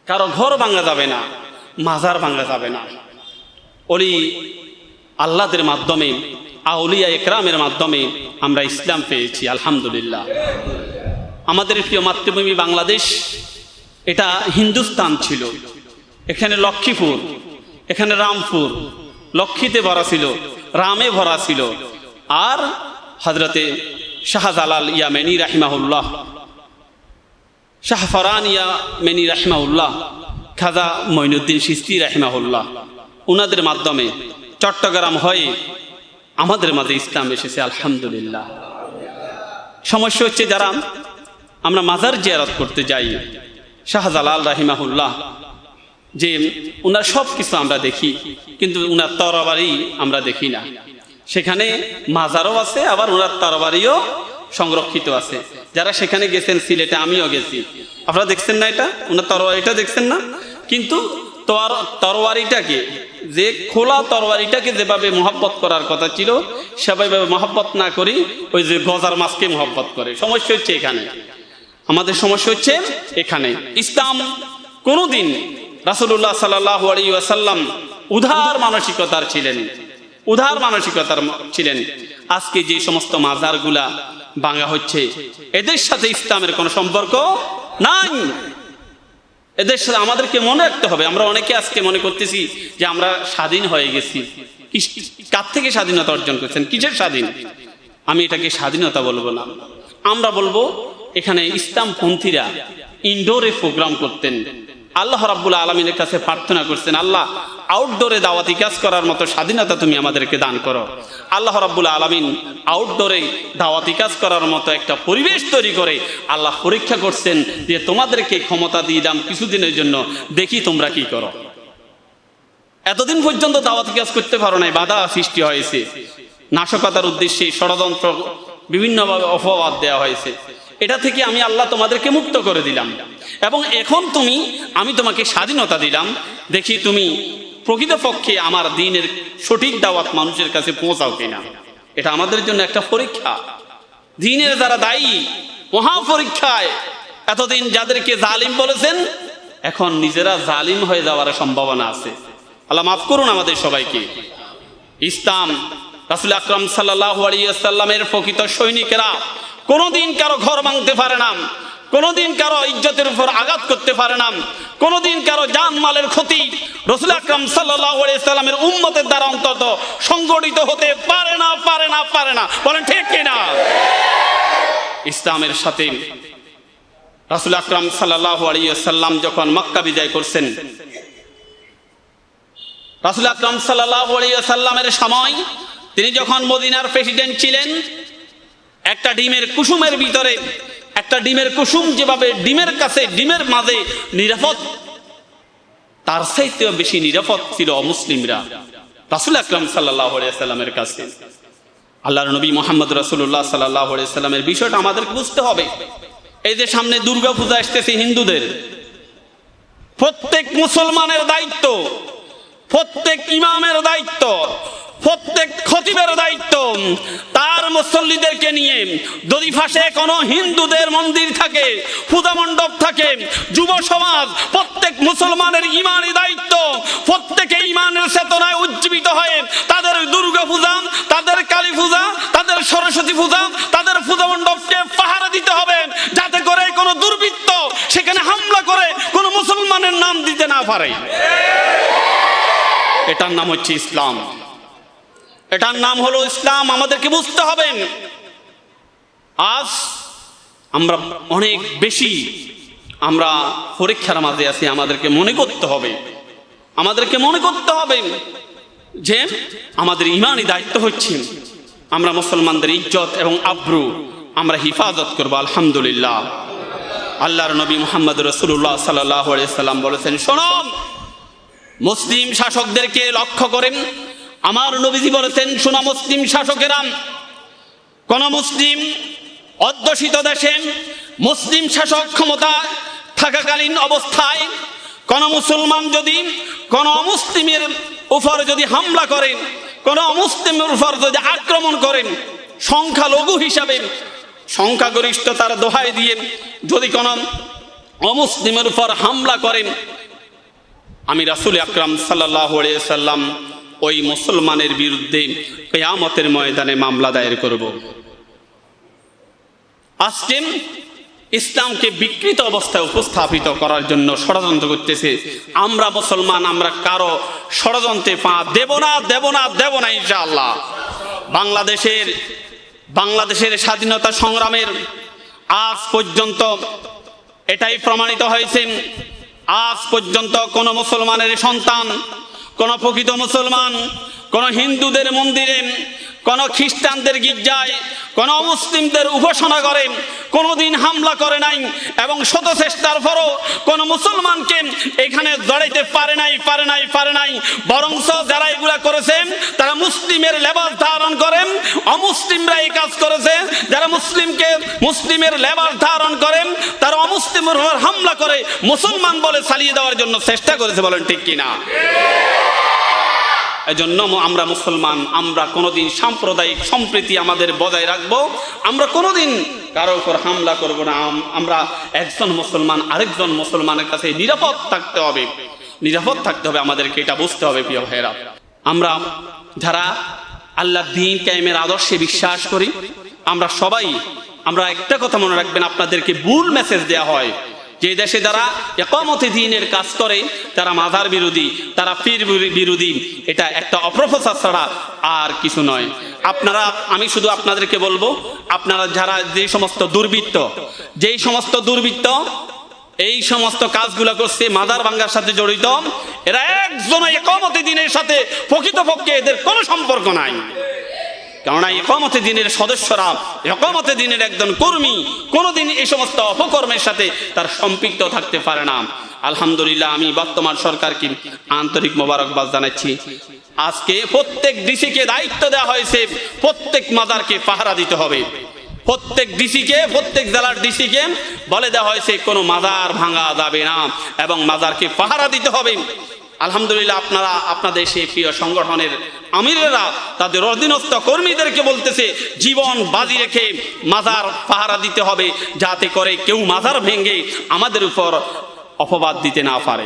কারো ঘর ভাঙা যাবে না, মাজার ভাঙা যাবে না। ওলি আল্লাহদের মাধ্যমে, আউলিয়া একরামের মাধ্যমে আমরা ইসলাম পেয়েছি, আলহামদুলিল্লাহ। আমাদের প্রিয় মাতৃভূমি বাংলাদেশ, এটা হিন্দুস্তান ছিল। এখানে লক্ষ্মীপুর, এখানে রামপুর, লক্ষ্মীতে ভরা ছিল, রামে ভরা ছিল। আর হজরতে শাহজালাল ইয়ামেনি রাহিমাহুল্লাহ, শাহফরান ইয়ামেনি রাহিমাহুল্লাহ, খাজা মঈনুদ্দিন চিশতি রাহিমাহুল্লাহ, ওনাদের মাধ্যমে চট্টগ্রাম হয়ে আমাদের মাঝে ইসলাম এসেছে, আলহামদুলিল্লাহ। সমস্যা হচ্ছে যারা আমরা মাজার জিয়ারত করতে যাই, শাহজালাল রাহিমাহুল্লাহ, যে ওনার সব কিছু আমরা দেখি, কিন্তু ওনার তরবারি আমরা দেখি না। সেখানে মাজারও আছে, আবার ওনার তরবারিও সংরক্ষিত আছে। যারা সেখানে গেছেন, সিলেটে আমিও গেছি, আপনারা দেখছেন না এটা, ওনার তরবারিটা দেখছেন না? কিন্তু তরবারিটাকে, যে খোলা তরবারিটাকে যেভাবে মহব্বত করার কথা ছিল, সেভাবে মহব্বত না করি ওই যে গজার মাছকে মহব্বত করে। সমস্যা হচ্ছে এখানে, আমাদের সমস্যা হচ্ছে এখানে। ইসলাম কোনোদিন রাসূলুল্লাহ সাল্লাল্লাহু আলাইহি ওয়াসাল্লাম উদার মানসিকতার ছিলেন, উদার মানসিকতার ছিলেন। আজকে যে সমস্ত মাজারগুলা ভাঙা হচ্ছে, এদের সাথে ইসলামের কোনো সম্পর্ক নাই। এদের সাথে আমাদেরকে মনে রাখতে হবে। আমরা অনেকে আজকে মনে করতেছি যে আমরা স্বাধীন হয়ে গেছি। কার থেকে স্বাধীনতা অর্জন করছেন? কিসের স্বাধীন? আমি এটাকে স্বাধীনতা বলবো না, আমরা বলবো এখানে ইসলামপন্থীরা ইনডোরে প্রোগ্রাম করতেন। আল্লাহ রাব্বুল আলামিনের কাছে প্রার্থনা করছেন, আল্লাহ আউটডোরে দাওয়াতি কাজ করার মতো স্বাধীনতা তুমি আমাদেরকে দান করো। আল্লাহ রাব্বুল আলামিন আউটডোরে দাওয়াতি কাজ করার মতো একটা পরিবেশ তৈরি করে আল্লাহ পরীক্ষা করছেন যে তোমাদেরকে ক্ষমতা দিয়ে দাম কিছুদিনের জন্য, দেখি তোমরা কি করো। এতদিন পর্যন্ত দাওয়াতি কাজ করতে পারো নাই, বাধা সৃষ্টি হয়েছে, নাশকতার উদ্দেশ্যে ষড়যন্ত্র, বিভিন্নভাবে অপবাদ দেওয়া হয়েছে। এটা থেকে আমি আল্লাহ তোমাদেরকে মুক্ত করে দিলাম, এবং এখন আমি তোমাকে স্বাধীনতা দিলাম, দেখি তুমি প্রকৃতপক্ষে আমার দ্বীনের সঠিক দাওয়াত মানুষের কাছে পৌঁছাও কিনা। এটা আমাদের জন্য একটা পরীক্ষা। দ্বীনের যারা দায়ী, মহা পরীক্ষায় এতদিন যাদেরকে জালিম বলেছেন, এখন নিজেরা জালিম হয়ে যাওয়ার সম্ভাবনা আছে। আল্লাহ মাফ করুন আমাদের সবাইকে। ইসলাম, রাসূল আকরাম সাল্লাল্লাহু আলাইহি ওয়াসাল্লামের প্রকৃত সৈনিকেরা কোনোদিন কারো ঘর ভাঙতে পারে না, কোনোদিন কারো ইজ্জতের উপর আঘাত করতে পারে না, কোনোদিন কারো জানমালের ক্ষতি রাসূল আকরাম সাল্লাল্লাহু আলাইহি ওয়াসাল্লামের উম্মতের দ্বারা অন্তত সংগঠিত হতে পারে না, পারে না, পারে না। বলেন ঠিক কিনা? ইসলামের সাথে রাসূল আকরাম সাল্লাল্লাহু আলাইহি ওয়াসাল্লাম যখন মক্কা বিজয় করছেন, রাসূল আকরাম সাল্লাল্লাহু আলাইহি ওয়াসাল্লামের সময় তিনি যখন মদিনার প্রেসিডেন্ট ছিলেন, একটা ডিমের কুসুমের ভিতরে, একটা ডিমের কুসুম যেভাবে ডিমের কাছে, ডিমের মাঝে নিরাপদ, তার চাইতেও বেশি নিরাপদ ছিল অমুসলিমরা রাসূল আকরাম সাল্লাল্লাহু আলাইহি ওয়াসাল্লামের কাছে। আল্লাহর নবী মুহাম্মদ রাসূলুল্লাহ সাল্লাল্লাহু আলাইহি ওয়াসাল্লামের বিষয়টা আমাদেরকে বুঝতে হবে। এই যে সামনে দুর্গা পূজা আসতেছে হিন্দুদের, প্রত্যেক মুসলমানের দায়িত্ব, প্রত্যেক ইমামের দায়িত্ব, প্রত্যেক খতিবের দায়িত্ব তার মুসল্লিদেরকে নিয়ে, যদি পাশে কোনো হিন্দুদের মন্দির থাকে, পূজা মণ্ডপ থাকে, যুব সমাজ, প্রত্যেক মুসলমানের ইমানি দায়িত্ব প্রত্যেকে ইমানের চেতনায় উজ্জীবিত হয়ে তাদের দুর্গা পূজা, তাদের কালী পূজা, তাদের সরস্বতী পূজা, তাদের পূজা মণ্ডপকে পাহারা দিতে হবে, যাতে করে কোনো দুর্বৃত্ত সেখানে হামলা করে কোনো মুসলমানের নাম দিতে না পারে। এটার নাম হচ্ছে ইসলাম, এটার নাম হলো ইসলাম। আমাদেরকে বুঝতে হবে। আজ আমরা অনেক বেশি আমরা পরীক্ষার মাঝে আছি। আমাদেরকে মনে করতে হবে, আমাদেরকে মনে করতে হবে যে আমাদের ইমানি দায়িত্ব হচ্ছে আমরা মুসলমানদের ইজ্জত এবং আব্রু আমরা হিফাজত করব। আলহামদুলিল্লাহ। আল্লাহর নবী মুহাম্মদ রাসূলুল্লাহ সাল্লাল্লাহু আলাইহি ওয়াসাল্লাম বলেছেন, শোনো, মুসলিম শাসকদেরকে লক্ষ্য করেন আমার নবীজি বলেছেন, শোনো মুসলিম শাসকেরা, কোন মুসলিম অধ্যুষিত দেশে মুসলিম শাসক ক্ষমতা থাকাকালীন অবস্থায় কোন মুসলমান যদি কোন অমুসলিমের উপর যদি হামলা করেন, কোন অমুসলিমের উপর যদি আক্রমণ করেন, সংখ্যালঘু হিসাবে সংখ্যাগরিষ্ঠতার দোহাই দিয়ে যদি কোন অমুসলিমের উপর হামলা করেন, আমি রাসূল আকরাম সাল্লাল্লাহু আলাইহি সাল্লাম ওই মুসলমানের বিরুদ্ধে কিয়ামতের ময়দানে মামলা দায়ের করব। আজকে ইসলামকে বিকৃত অবস্থায় উপস্থাপিত করার জন্য ষড়যন্ত্র করতেছে। আমরা মুসলমান, আমরা কারো ষড়যন্ত্রে পা দেব না, দেব না, দেব না ইনশাআল্লাহ। বাংলাদেশের স্বাধীনতা সংগ্রামের আজ পর্যন্ত এটাই প্রমাণিত হয়েছে, আজ পর্যন্ত কোন মুসলমানের সন্তান, কোন প্রকৃত মুসলমান, কোন হিন্দুদের মন্দিরে, কোন খ্রিস্টানদের গির্জায়, কোন মুসলিমদের উপাসনা করে কোনোদিন হামলা করে নাই, এবং শত চেষ্টার পরও কোন মুসলমানকে এখানে জড়াইতে পারে নাই। বরঞ্চ যারা এগুলা করেছেন তারা মুসলিমের লেবাস ধারণ করেন, অমুসলিমরা এই কাজ করেছে। যারা মুসলিমের লেবাস ধারণ করেন তারা অমুসলিমের উপর হামলা করে মুসলমান বলে চালিয়ে দেওয়ার জন্য চেষ্টা করেছে। বলেন ঠিক কিনা? এজন্য আমরা মুসলমান, আমরা কোনোদিন সাম্প্রদায়িক সম্প্রীতি আমাদের বজায় রাখবো। আমরা কোনোদিন কারো উপর হামলা করব না। আমরা একজন মুসলমান আরেকজন মুসলমানের কাছে নিরাপদ থাকতে হবে, আমাদেরকে এটা বুঝতে হবে। প্রিয় ভাইয়েরা, আমরা যারা আল্লাহর দ্বীন কায়েমের আদর্শে বিশ্বাস করি, আমরা একটা কথা মনে রাখবেন, আপনাদেরকে ভুল মেসেজ দেওয়া হয় যে দেশে যারা ইকামতে দ্বীনের কাজ করে তারা মাজার বিরোধী, তারা পীর বিরোধী। এটা একটা অপপ্রচার ছাড়া আর কিছু নয়। আমি শুধু আপনাদেরকে বলবো, আপনারা যারা যেই সমস্ত দুর্বৃত্ত এই সমস্ত কাজগুলো করছে, মাজার ভাঙ্গার সাথে জড়িত, এরা একজন ইকামতে দ্বীনের সাথে প্রকৃতপক্ষে এদের কোনো সম্পর্ক নাই। কেননা ইকামতে দ্বীনের সদস্যরা, ইকামতে দ্বীনের একজন কর্মী কোনোদিন এই সমস্ত অপকর্মের সাথে তার সম্পৃক্ত থাকতে পারে না। আলহামদুলিল্লাহ, আমি বর্তমান সরকারকে আন্তরিক মোবারকবাদ জানাচ্ছি। আজকে প্রত্যেক ডিসিকে দায়িত্ব দেওয়া হয়েছে, প্রত্যেক মাজারকে পাহারা দিতে হবে। প্রত্যেক জেলার ডিসিকে বলে দেওয়া হয়েছে কোনো মাজার ভাঙা যাবে না এবং মাজারকে পাহারা দিতে হবে। আলহামদুলিল্লাহ, আপনাদের সেই প্রিয় সংগঠনের আমিরেরা তাদের অধীনস্থ কর্মীদেরকে বলতেছে জীবন বাজি রেখে মাজার পাহারা দিতে হবে, যাতে করে কেউ মাজার ভেঙে আমাদের উপর অপবাদ দিতে না পারে।